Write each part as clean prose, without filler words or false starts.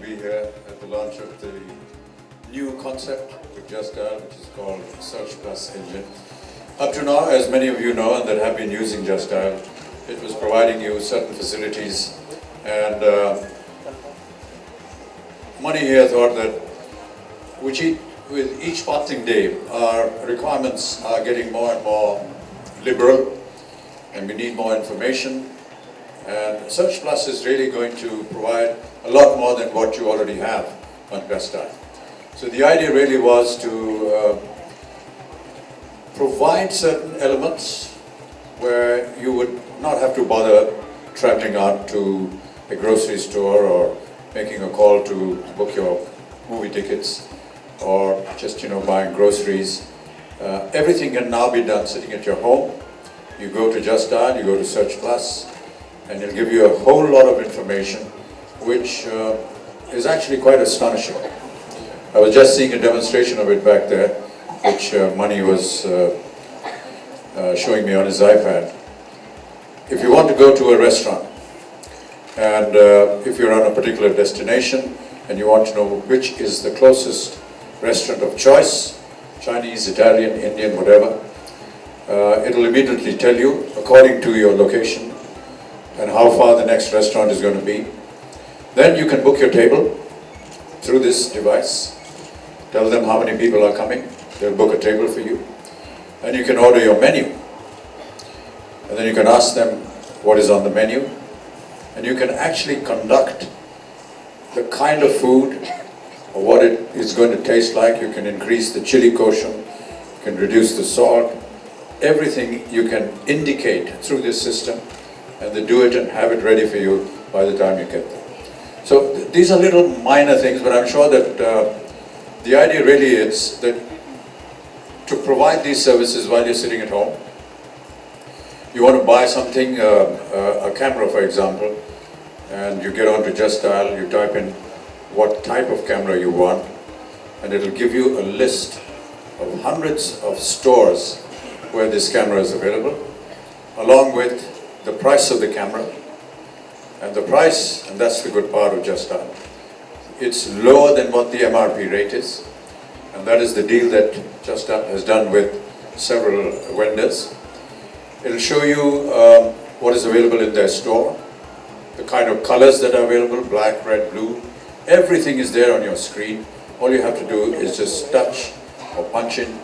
be here at the launch of the new concept with Just Dial, which is called Search Plus Engine. Up to now, as many of you know and that have been using Just Dial, it was providing you certain facilities, and Money here thought that with each passing day, our requirements are getting more and more liberal, and we need more information. And Search Plus is really going to provide a lot more than what you already have on Just Dial. So the idea really was to provide certain elements where you would not have to bother traveling out to a grocery store or making a call to book your movie tickets or just buying groceries. Everything can now be done sitting at your home. You go to Just Dial, you go to Search Plus, and it'll give you a whole lot of information, which is actually quite astonishing. I was just seeing a demonstration of it back there, which Mani was showing me on his iPad. If you want to go to a restaurant, and if you're on a particular destination, and you want to know which is the closest restaurant of choice, Chinese, Italian, Indian, whatever, it'll immediately tell you, according to your location, and how far the next restaurant is going to be. Then you can book your table through this device. Tell them how many people are coming. They'll book a table for you. And you can order your menu. And then you can ask them what is on the menu. And you can actually conduct the kind of food or what it is going to taste like. You can increase the chili quotient. You can reduce the salt. Everything you can indicate through this system. And they do it and have it ready for you by the time you get there. So these are little minor things, but I'm sure that the idea really is that to provide these services while you're sitting at home. You want to buy something, a camera for example, and you get onto Just Dial, you type in what type of camera you want, and it'll give you a list of hundreds of stores where this camera is available, along with the price of the camera. And the price, and that's the good part of Just Dial, it's lower than what the MRP rate is, and that is the deal that Just Dial has done with several vendors. It'll show you what is available in their store, the kind of colors that are available, black, red, blue. Everything is there on your screen. All you have to do is just touch or punch in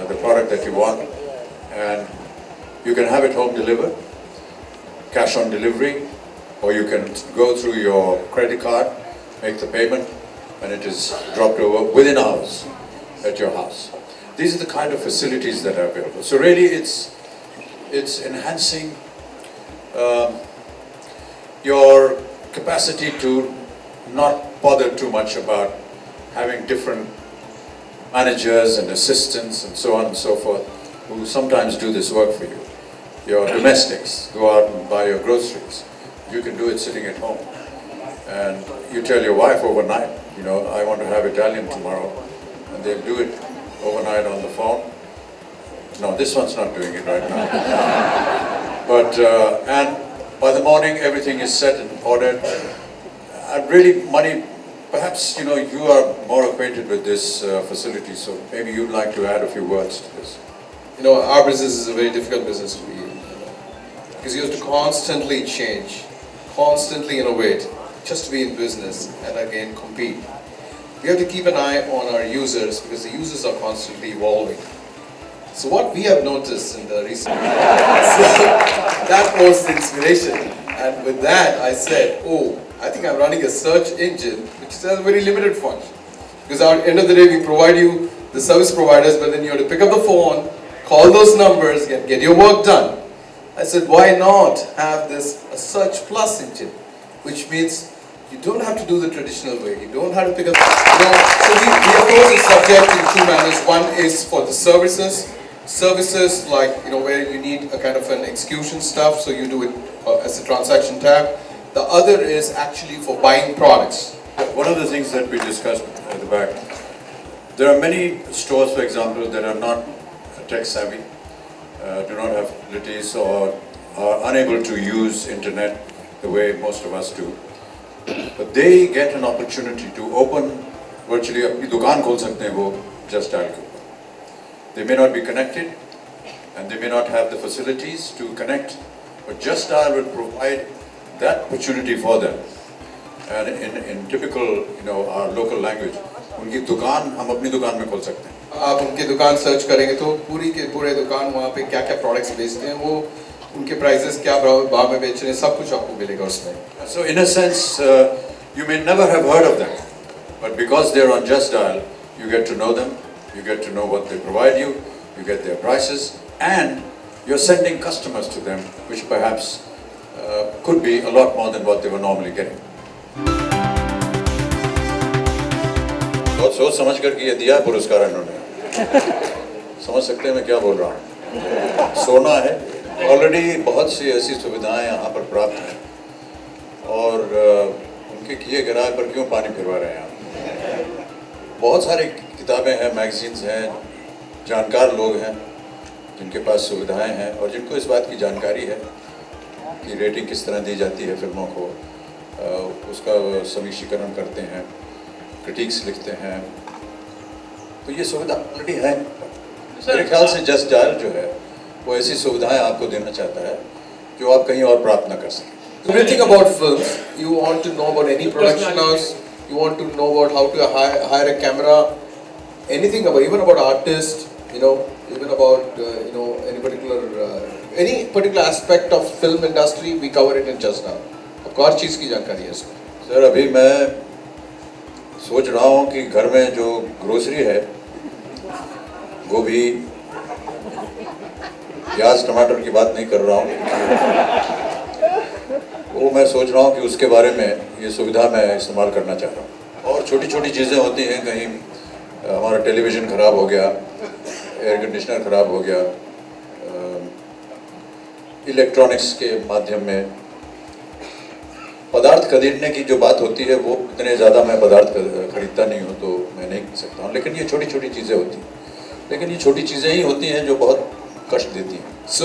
the product that you want, and you can have it home delivered, cash on delivery, or you can go through your credit card, make the payment, and it is dropped over within hours at your house. These are the kind of facilities that are available. So really it's enhancing your capacity to not bother too much about having different managers and assistants and so on and so forth who sometimes do this work for you. Your domestics go out and buy your groceries. You can do it sitting at home. And you tell your wife overnight, I want to have Italian tomorrow, and they'll do it overnight on the phone. No, this one's not doing it right now. But, and by the morning everything is set and ordered. And really, Mani, perhaps, you are more acquainted with this facility, so maybe you'd like to add a few words to this. Our business is a very difficult business to be in, because you have to constantly change, constantly innovate, just to be in business and again compete. We have to keep an eye on our users, because the users are constantly evolving. So what we have noticed in the recent that was the inspiration, and with that I said, I think I'm running a search engine which has a very limited function, because at the end of the day we provide you the service providers, but then you have to pick up the phone, call those numbers, get your work done. I said, why not have this a Search Plus engine, which means you don't have to do the traditional way. You don't have to pick up. So we approach the subject in two manners. One is for the services like where you need a kind of an execution stuff, so you do it as a transaction tab. The other is actually for buying products. One of the things that we discussed at the back, there are many stores, for example, that are not tech savvy, do not have facilities or are unable to use internet the way most of us do. but they get an opportunity to open virtually अपनी दुकान खोल सकते हैं वो Just Dial के ऊपर. They may not be connected and they may not have the facilities to connect, but Just Dial will provide that opportunity for them. And in typical, our local language, उनकी दुकान हम अपनी दुकान में खोल सकते हैं. आप उनकी दुकान सर्च करेंगे तो पूरी के पूरे दुकान वहाँ पे क्या क्या प्रोडक्ट्स बेचते हैं, वो उनके प्राइसेस क्या भाव में बेच रहे हैं, सब कुछ आपको मिलेगा उसमें. So in a sense, you may never have heard of them, but because they're on Just Dial, you get to know them, you get to know what they provide you, you get their prices, and you're sending customers to them, which perhaps could be a lot more than what they were normally getting. बहुत सोच समझ कर के ये दिया है पुरस्कार इन्होंने. समझ सकते हैं मैं क्या बोल रहा हूँ. सोना है. ऑलरेडी बहुत सी ऐसी सुविधाएं यहाँ पर प्राप्त हैं और उनके किए गिराए पर क्यों पानी फिरवा रहे हैं आप. बहुत सारी किताबें हैं, मैगजीन्स हैं, जानकार लोग हैं जिनके पास सुविधाएं हैं और जिनको इस बात की जानकारी है कि रेटिंग किस तरह दी जाती है फिल्मों को, उसका समीक्षीकरण करते हैं, क्रिटिक्स लिखते हैं. तो ये सुविधा ऑलरेडी है. मेरे ख्याल से जस्ट डायल जो है वो ऐसी सुविधाएं आपको देना चाहता है जो आप कहीं और प्राप्त ना कर सकें. So when you think about films, you want to know about any production house, you want to know about how to hire a camera, anything about, even about artists, even about any particular aspect of film industry, we cover it in Just Now. आपको हर चीज़ की जानकारी है इसमें. Sir अभी मैं सोच रहा हूँ कि घर में जो ग्रोसरी है वो भी प्याज टमाटर की बात नहीं कर रहा हूँ, वो मैं सोच रहा हूँ कि उसके बारे में ये सुविधा मैं इस्तेमाल करना चाह रहा हूँ. और छोटी छोटी चीज़ें होती हैं, कहीं हमारा टेलीविज़न ख़राब हो गया, एयर कंडीशनर ख़राब हो गया, इलेक्ट्रॉनिक्स के माध्यम में पदार्थ खरीदने की जो बात होती है वो इतने ज़्यादा मैं पदार्थ खरीदता नहीं हूँ तो मैं नहीं कर सकता हूँ, लेकिन ये छोटी छोटी चीज़ें होती हैं. लेकिन ये छोटी चीज़ें ही होती हैं जो बहुत कष्ट देती हैं. So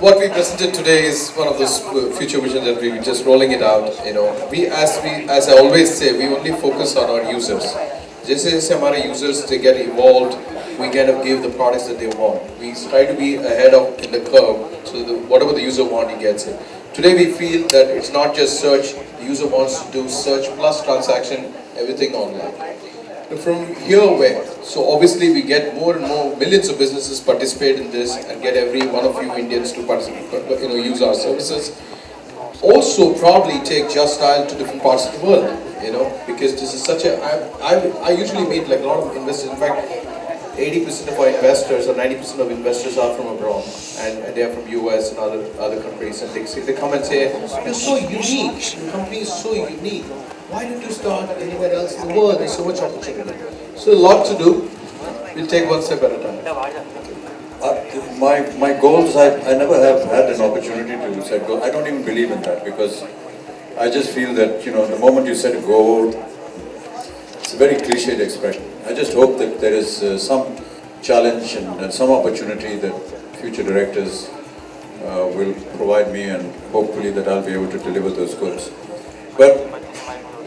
what we presented today is one of those future visions that we just rolling it out. As I always say, we only focus on our users. जैसे जैसे हमारे users they get evolved, we kind of give the products that they want. We try to be ahead of in the curve, so whatever the user wants, he gets it. Today we feel that it's not just search. The user wants to do search plus transaction, everything online. From here where, so obviously we get more and more millions of businesses participate in this and get every one of you Indians to participate, use our services. Also probably take Just Dial to different parts of the world, because this is such a, I usually meet like a lot of investors. In fact, 80% of our investors or 90% of investors are from abroad and they are from US and other countries, and they come and say, you're so unique, your company is so unique. Why don't you start anywhere else in the world? There's so much opportunity. So a lot to do. We'll take one step at a time. My goals, I never have had an opportunity to set goals. I don't even believe in that because I just feel that, the moment you set a goal, it's a very cliched expression. I just hope that there is some challenge and some opportunity that future directors will provide me, and hopefully that I'll be able to deliver those goals. But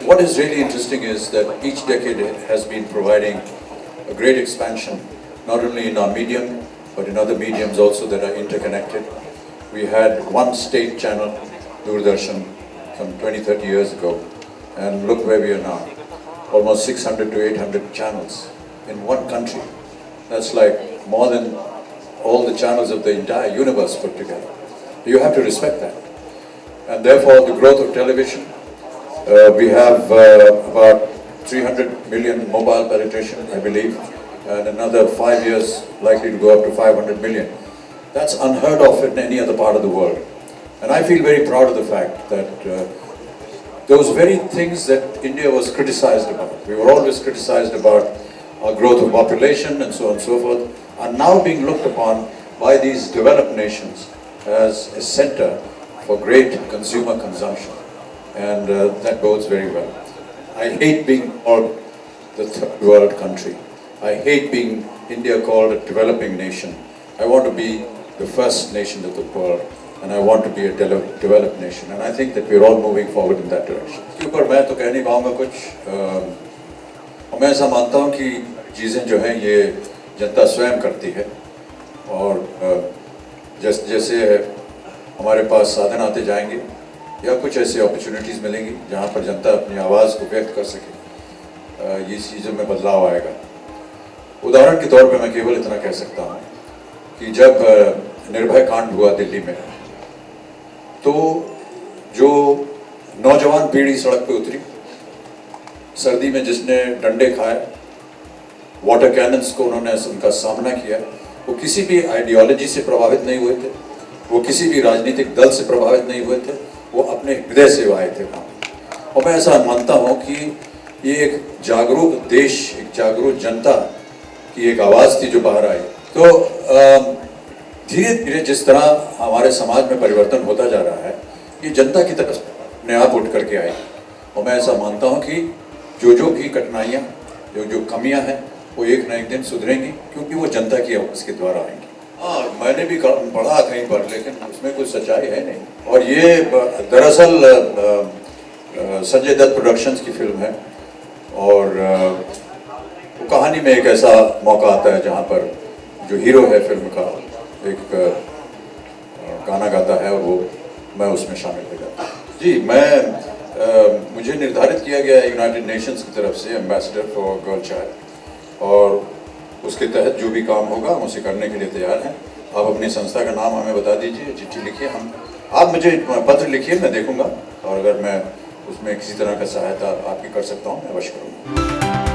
what is really interesting is that each decade has been providing a great expansion, not only in our medium, but in other mediums also that are interconnected. We had one state channel, Doordarshan, some 20-30 years ago, and look where we are now. Almost 600 to 800 channels in one country. That's like more than all the channels of the entire universe put together. You have to respect that. And therefore the growth of television, we have about 300 million mobile penetration, I believe, and another 5 years likely to go up to 500 million. That's unheard of in any other part of the world. And I feel very proud of the fact that those very things that India was criticized about, we were always criticized about our growth of population and so on and so forth, are now being looked upon by these developed nations as a center for great consumer consumption. And that bodes very well. I hate being called the third world country. I hate being India called a developing nation. I want to be the first nation of the world. and I want to be a developed nation, and I think that we're all moving forward in that direction. इसके ऊपर मैं तो कह नहीं पाऊँगा कुछ। मैं ऐसा मानता हूँ कि चीज़ें जो हैं ये जनता स्वयं करती है, और जैसे हमारे पास साधन आते जाएंगे या कुछ ऐसे अपॉर्चुनिटीज़ मिलेंगी जहाँ पर जनता अपनी आवाज़ को व्यक्त कर सके, ये चीज़ों में बदलाव आएगा। उदाहरण के तौर पे मैं केवल इतना कह सकता हूँ कि जब निर्भय कांड हुआ दिल्ली में, तो जो नौजवान पीढ़ी सड़क पे उतरी, सर्दी में जिसने डंडे खाए, वाटर कैनन्स को उन्होंने उनका सामना किया, वो किसी भी आइडियोलॉजी से प्रभावित नहीं हुए थे, वो किसी भी राजनीतिक दल से प्रभावित नहीं हुए थे, वो अपने हृदय से आए थे वहाँ। और मैं ऐसा मानता हूँ कि ये एक जागरूक देश, एक जागरूक जनता की एक आवाज़ थी जो बाहर आई। तो धीरे धीरे जिस तरह हमारे समाज में परिवर्तन होता जा रहा है, ये जनता की तरफ अपने आप उठ करके आई। और मैं ऐसा मानता हूँ कि जो भी कठिनाइयाँ, जो कमियाँ हैं, वो एक न एक दिन सुधरेंगी, क्योंकि वो जनता की आवाज़ के द्वारा आएंगी। हाँ, मैंने भी पढ़ा कहीं पर, लेकिन उसमें कुछ सच्चाई है नहीं। और ये दरअसल संजय दत्त प्रोडक्शंस की फिल्म है, और वो कहानी में एक ऐसा मौका आता है जहाँ पर जो हीरो है फिल्म का एक गाना गाता है, और वो मैं उसमें शामिल हो जाता हूँ। जी, मुझे निर्धारित किया गया है यूनाइटेड नेशंस की तरफ से एम्बेसडर फॉर गर्ल चाइल्ड, और उसके तहत जो भी काम होगा हम उसे करने के लिए तैयार हैं। आप अपनी संस्था का नाम हमें बता दीजिए, चिट्ठी लिखिए, आप मुझे पत्र लिखिए, मैं देखूंगा, और अगर मैं उसमें किसी तरह का सहायता आपकी कर सकता हूँ मैं अवश्य करूँगा।